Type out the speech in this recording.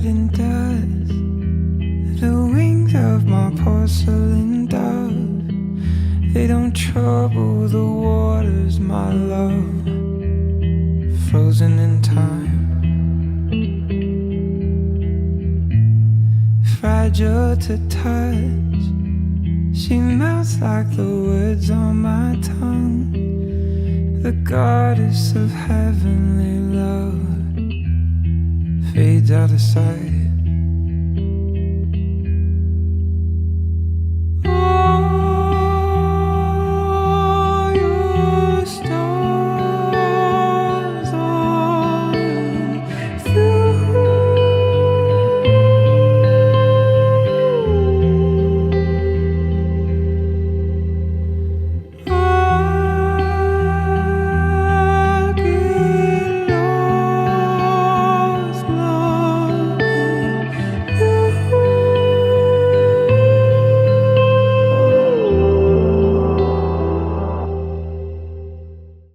covered in dust, the wings of my porcelain dove, they don't trouble the waters, my love, frozen in time. Fragile to touch, she melts like the words on my tongue, the goddess of heavenly love fades out of sight.